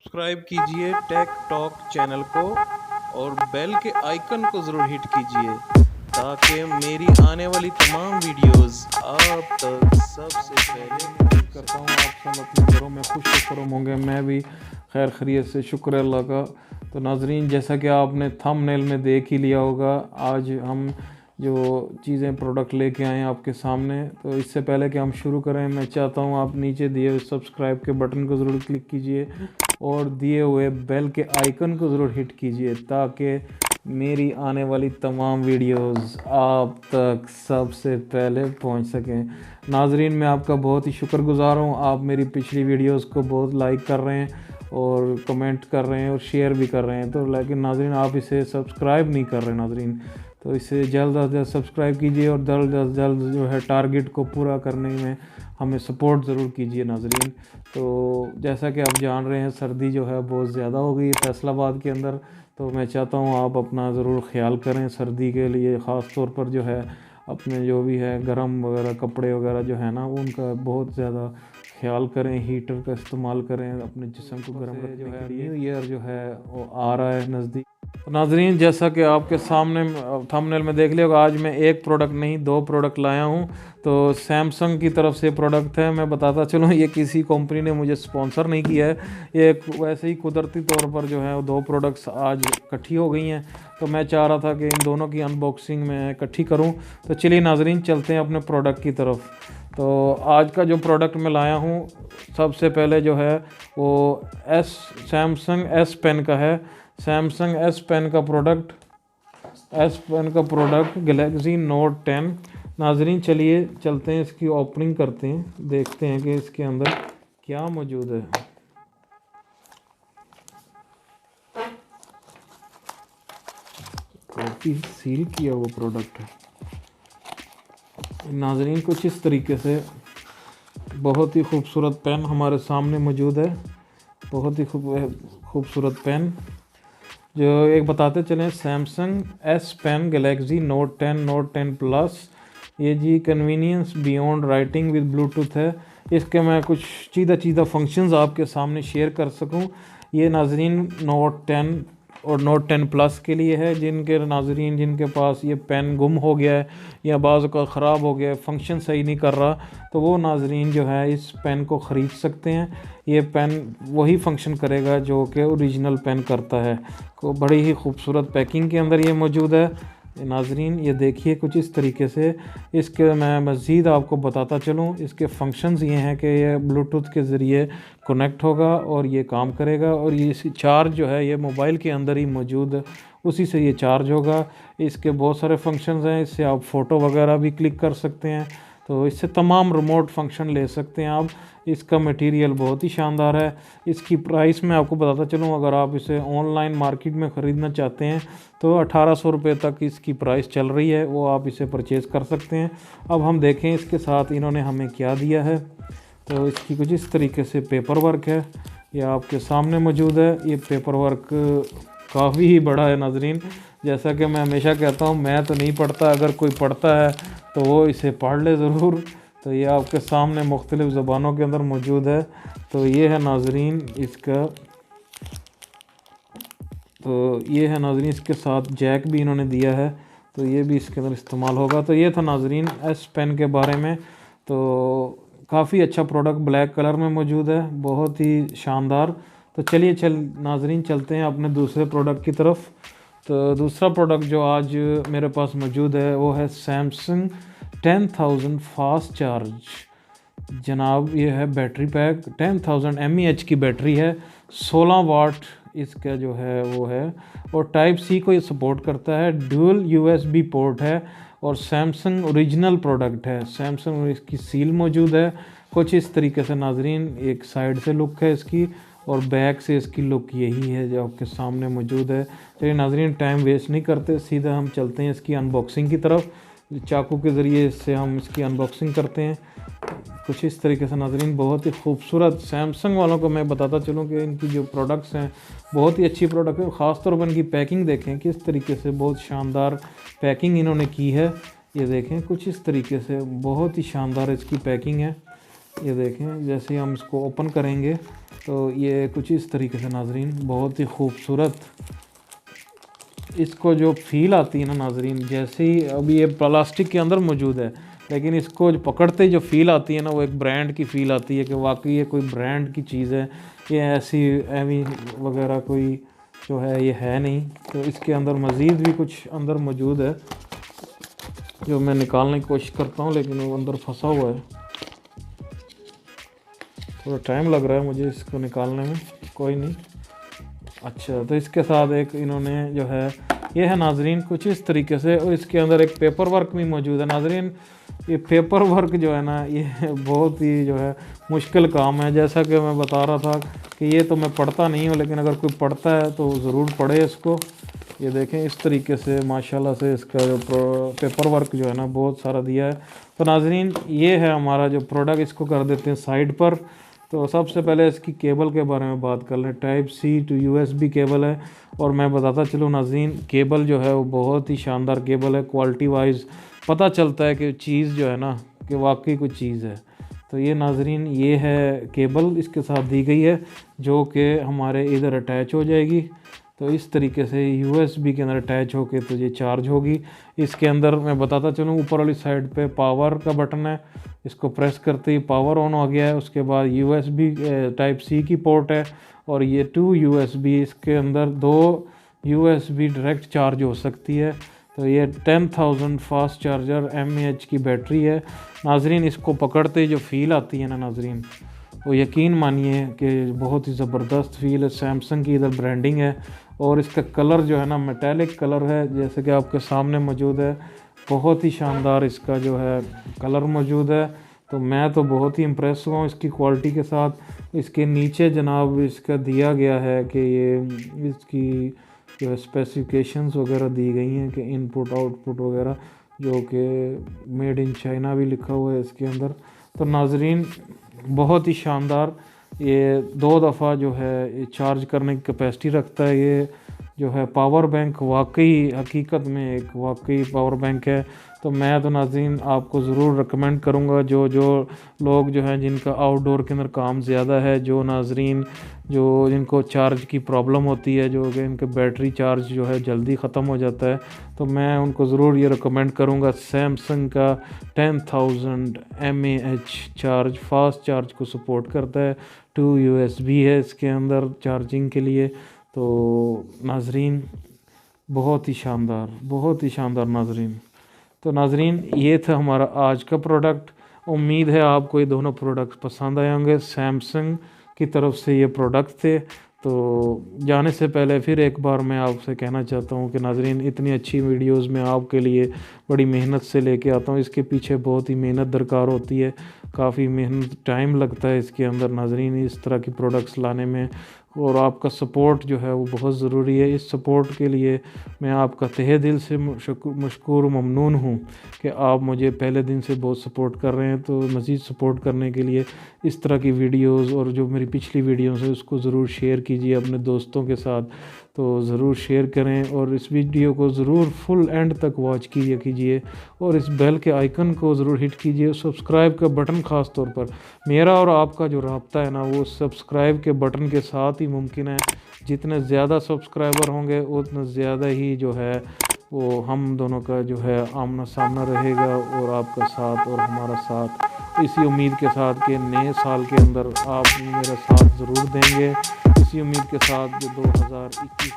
Subscribe कीजिए take talk channel को और बेल के आइकन को ज़रूर हिट कीजिए ताकि मेरी आने वाली तमाम वीडियोस आप तक सबसे पहले उम्मीद पहुंच करता सके। हूँ आप सब अपने घरों में खुश खुशम होंगे। मैं भी खैर खैरियत से, शुक्र है अल्लाह का। तो नाजरीन, जैसा कि आपने थंबनेल में देख ही लिया होगा, आज हम जो चीज़ें प्रोडक्ट लेके आए हैं आपके सामने। तो इससे पहले कि हम शुरू करें, मैं चाहता हूँ आप नीचे दिए हुए सब्सक्राइब के बटन को ज़रूर क्लिक कीजिए और दिए हुए बेल के आइकन को ज़रूर हिट कीजिए ताकि मेरी आने वाली तमाम वीडियोस आप तक सबसे पहले पहुंच सकें। नाजरीन, मैं आपका बहुत ही शुक्रगुजार हूं। आप मेरी पिछली वीडियोस को बहुत लाइक कर रहे हैं और कमेंट कर रहे हैं और शेयर भी कर रहे हैं। तो लेकिन नाजरीन, आप इसे सब्सक्राइब नहीं कर रहे नाजरीन। तो इसे जल्द अज जल्द सब्सक्राइब कीजिए और जल्द अज जल्द जो है टारगेट को पूरा करने में हमें सपोर्ट ज़रूर कीजिए नाजरीन। तो जैसा कि आप जान रहे हैं, सर्दी जो है बहुत ज़्यादा हो गई है फैसलाबाद के अंदर। तो मैं चाहता हूँ आप अपना ज़रूर ख्याल करें सर्दी के लिए। ख़ास तौर पर जो है अपने जो भी है गर्म वगैरह कपड़े वगैरह जो है ना, उनका बहुत ज़्यादा ख्याल करें। हीटर का इस्तेमाल करें अपने जिस्म को गर्म रखने के लिए। न्यू ईयर जो है वो आ रहा है नज़दीक। तो नाजरीन, जैसा कि आपके सामने थंबनेल में देख लिया होगा, आज मैं एक प्रोडक्ट नहीं दो प्रोडक्ट लाया हूँ। तो सैमसंग की तरफ से प्रोडक्ट है। मैं बताता चलूँ, ये किसी कंपनी ने मुझे स्पॉन्सर नहीं किया है, ये एक वैसे ही कुदरती तौर पर जो है वो दो प्रोडक्ट्स आज इकट्ठी हो गई हैं। तो मैं चाह रहा था कि इन दोनों की अनबॉक्सिंग मैं इकट्ठी करूँ। तो चलिए नाजरीन, चलते हैं अपने प्रोडक्ट की तरफ। तो आज का जो प्रोडक्ट मैं लाया हूँ, सबसे पहले जो है वो सैमसंग एस पेन का है। सैमसंग एस पेन का प्रोडक्ट गैलेक्सी नोट 10। नाजरीन, चलिए चलते हैं, इसकी ओपनिंग करते हैं, देखते हैं कि इसके अंदर क्या मौजूद है। काफ़ी सील किया हुआ प्रोडक्ट है नाजरीन। कुछ इस तरीके से बहुत ही खूबसूरत पेन हमारे सामने मौजूद है। बहुत ही खूबसूरत पेन जो एक बताते चलें, Samsung S pen Galaxy Note 10 Note 10 plus. ये जी convenience beyond writing with Bluetooth है। इसके मैं कुछ चीज़ा फंक्शंस आपके सामने शेयर कर सकूं। ये नाजरीन नोट 10 और नोट 10 प्लस के लिए है। जिनके पास ये पेन गुम हो गया है या बाज़ का ख़राब हो गया है, फंक्शन सही नहीं कर रहा, तो वो नाजरीन जो है इस पेन को ख़रीद सकते हैं। ये पेन वही फंक्शन करेगा जो कि ओरिजिनल पेन करता है। को बड़ी ही खूबसूरत पैकिंग के अंदर ये मौजूद है नाजरीन। ये देखिए कुछ इस तरीके से। इसके मैं मज़ीद आपको बताता चलूँ, इसके फंक्शंस ये हैं कि ये ब्लूटूथ के ज़रिए कनेक्ट होगा और ये काम करेगा। और ये चार्ज जो है ये मोबाइल के अंदर ही मौजूद है, उसी से ये चार्ज होगा। इसके बहुत सारे फंक्शंस हैं। इससे आप फ़ोटो वगैरह भी क्लिक कर सकते हैं। तो इससे तमाम रिमोट फंक्शन ले सकते हैं आप। इसका मटेरियल बहुत ही शानदार है। इसकी प्राइस मैं आपको बताता चलूँ, अगर आप इसे ऑनलाइन मार्केट में ख़रीदना चाहते हैं तो 1800 रुपये तक इसकी प्राइस चल रही है, वो आप इसे परचेज़ कर सकते हैं। अब हम देखें इसके साथ इन्होंने हमें क्या दिया है। तो इसकी कुछ इस तरीके से पेपर वर्क है, ये आपके सामने मौजूद है। ये पेपर वर्क काफ़ी ही बड़ा है नाजरीन। जैसा कि मैं हमेशा कहता हूँ, मैं तो नहीं पढ़ता, अगर कोई पढ़ता है तो वो इसे पढ़ ले ज़रूर। तो ये आपके सामने मुख्तलिफ़ ज़बानों के अंदर मौजूद है। तो ये है नाजरीन इसका। तो ये है नाजरीन, इसके साथ जैक भी इन्होंने दिया है, तो ये भी इसके अंदर इस्तेमाल होगा। तो ये था नाजरीन एस पेन के बारे में। तो काफ़ी अच्छा प्रोडक्ट ब्लैक कलर में मौजूद है, बहुत ही शानदार। तो चलिए नाजरीन, चलते हैं अपने दूसरे प्रोडक्ट की तरफ। तो दूसरा प्रोडक्ट जो आज मेरे पास मौजूद है वो है सैमसंग 10,000 फास्ट चार्ज। जनाब, ये है बैटरी पैक। 10,000 mAh की बैटरी है, 16 वाट इसका जो है वो है, और टाइप सी को ये सपोर्ट करता है। ड्यूल USB पोर्ट है और सैमसंग ओरिजिनल प्रोडक्ट है। सैमसंग इसकी सील मौजूद है कुछ इस तरीके से नाजरीन। एक साइड से लुक है इसकी और बैक से इसकी लुक यही है जो आपके सामने मौजूद है। चलिए नाजरीन, टाइम वेस्ट नहीं करते, सीधा हम चलते हैं इसकी अनबॉक्सिंग की तरफ। चाकू के ज़रिए इससे हम इसकी अनबॉक्सिंग करते हैं कुछ इस तरीके से नाजरीन। बहुत ही खूबसूरत। सैमसंग वालों को मैं बताता चलूँ कि इनकी जो प्रोडक्ट्स हैं बहुत ही अच्छी प्रोडक्ट है। ख़ास तौर पर इनकी पैकिंग देखें किस तरीके से, बहुत शानदार पैकिंग इन्होंने की है। ये देखें कुछ इस तरीके से, बहुत ही शानदार इसकी पैकिंग है। ये देखें, जैसे ही हम इसको ओपन करेंगे तो ये कुछ इस तरीके से नाजरीन, बहुत ही खूबसूरत इसको जो फील आती है ना नाजरीन, जैसे ही अभी ये प्लास्टिक के अंदर मौजूद है, लेकिन इसको जो पकड़ते ही जो फील आती है ना, वो एक ब्रांड की फ़ील आती है कि वाकई ये कोई ब्रांड की चीज़ है, ये ऐसी एवी वगैरह कोई जो है ये है नहीं। तो इसके अंदर मज़ीद भी कुछ अंदर मौजूद है जो मैं निकालने की कोशिश करता हूँ, लेकिन वो अंदर फंसा हुआ है, थोड़ा टाइम लग रहा है मुझे इसको निकालने में, कोई नहीं। अच्छा, तो इसके साथ एक इन्होंने जो है ये है नाजरीन कुछ इस तरीके से, और इसके अंदर एक पेपर वर्क भी मौजूद है नाजरीन। ये पेपर वर्क जो है ना, ये बहुत ही जो है मुश्किल काम है। जैसा कि मैं बता रहा था कि ये तो मैं पढ़ता नहीं हूँ, लेकिन अगर कोई पढ़ता है तो ज़रूर पढ़े इसको। ये देखें इस तरीके से माशाल्लाह से इसका जो पेपर वर्क जो है ना बहुत सारा दिया है। तो नाजरीन ये है हमारा जो प्रोडक्ट, इसको कर देते हैं साइड पर। तो सबसे पहले इसकी केबल के बारे में बात कर लें। Type C to USB cable है, और मैं बताता चलूँ नाज़रीन, केबल जो है वो बहुत ही शानदार केबल है। क्वालिटी वाइज पता चलता है कि चीज़ जो है ना कि वाकई कोई चीज़ है। तो ये नाज़रीन ये है केबल इसके साथ दी गई है, जो कि हमारे इधर अटैच हो जाएगी। तो इस तरीके से यूएसबी के अंदर अटैच होके तो ये चार्ज होगी। इसके अंदर मैं बताता चलूँ, ऊपर वाली साइड पे पावर का बटन है, इसको प्रेस करते ही पावर ऑन हो गया है। उसके बाद यूएसबी टाइप सी की पोर्ट है, और ये 2 यूएसबी, इसके अंदर 2 यूएसबी डायरेक्ट चार्ज हो सकती है। तो ये 10,000 फास्ट चार्जर mAh की बैटरी है नाजरीन। इसको पकड़ते ही जो फील आती है ना नाजरीन, वो यकीन मानिए कि बहुत ही ज़बरदस्त फील है। सैमसंग की इधर ब्रांडिंग है, और इसका कलर जो है ना मेटालिक कलर है, जैसे कि आपके सामने मौजूद है। बहुत ही शानदार इसका जो है कलर मौजूद है। तो मैं तो बहुत ही इम्प्रेस हुआ हूँ इसकी क्वालिटी के साथ। इसके नीचे जनाब इसका दिया गया है कि ये इसकी जो है स्पेसिफिकेशंस वगैरह दी गई हैं कि इनपुट आउटपुट वगैरह, जो कि मेड इन चाइना भी लिखा हुआ है इसके अंदर। तो नाजरीन बहुत ही शानदार, ये 2 दफ़ा जो है ये चार्ज करने की कैपेसिटी रखता है। ये जो है पावर बैंक वाकई हकीकत में एक वाकई पावर बैंक है। तो मैं तो नाज़रीन आपको ज़रूर रिकमेंड करूँगा, जो लोग जो हैं जिनका आउटडोर के अंदर काम ज़्यादा है, जो नाज़रीन जो जिनको चार्ज की प्रॉब्लम होती है, जो कि इनके बैटरी चार्ज जो है जल्दी ख़त्म हो जाता है, तो मैं उनको ज़रूर ये रिकमेंड करूँगा। सैमसंग का 10,000 mAh चार्ज फास्ट चार्ज को सपोर्ट करता है। 2 यूएसबी है इसके अंदर चार्जिंग के लिए। तो नाजरीन बहुत ही शानदार नाजरीन। तो नाजरीन ये था हमारा आज का प्रोडक्ट। उम्मीद है आपको ये दोनों प्रोडक्ट पसंद आए होंगे। सैमसंग की तरफ से ये प्रोडक्ट थे। तो जाने से पहले फिर एक बार मैं आपसे कहना चाहता हूँ कि नाजरीन इतनी अच्छी वीडियोस मैं आपके लिए बड़ी मेहनत से लेके आता हूँ। इसके पीछे बहुत ही मेहनत दरकार होती है, काफ़ी मेहनत टाइम लगता है इसके अंदर नाजरीन इस तरह की प्रोडक्ट्स लाने में, और आपका सपोर्ट जो है वो बहुत ज़रूरी है। इस सपोर्ट के लिए मैं आपका तहे दिल से मशकूर ममनून हूँ कि आप मुझे पहले दिन से बहुत सपोर्ट कर रहे हैं। तो मज़ीद सपोर्ट करने के लिए इस तरह की वीडियोस और जो मेरी पिछली वीडियोस है उसको ज़रूर शेयर कीजिए अपने दोस्तों के साथ। तो ज़रूर शेयर करें, और इस वीडियो को ज़रूर फुल एंड तक वॉच कीजिए, और इस बेल के आइकन को ज़रूर हिट कीजिए। सब्सक्राइब का बटन ख़ास तौर पर मेरा और आपका जो रब्ता है ना, वो सब्सक्राइब के बटन के साथ ही मुमकिन है। जितने ज़्यादा सब्सक्राइबर होंगे उतना ज़्यादा ही जो है वो हम दोनों का जो है आमना सामना रहेगा, और आपका साथ और हमारा साथ। इसी उम्मीद के साथ कि नए साल के अंदर आप मेरा साथ ज़रूर देंगे, इसी उम्मीद के साथ जो 2021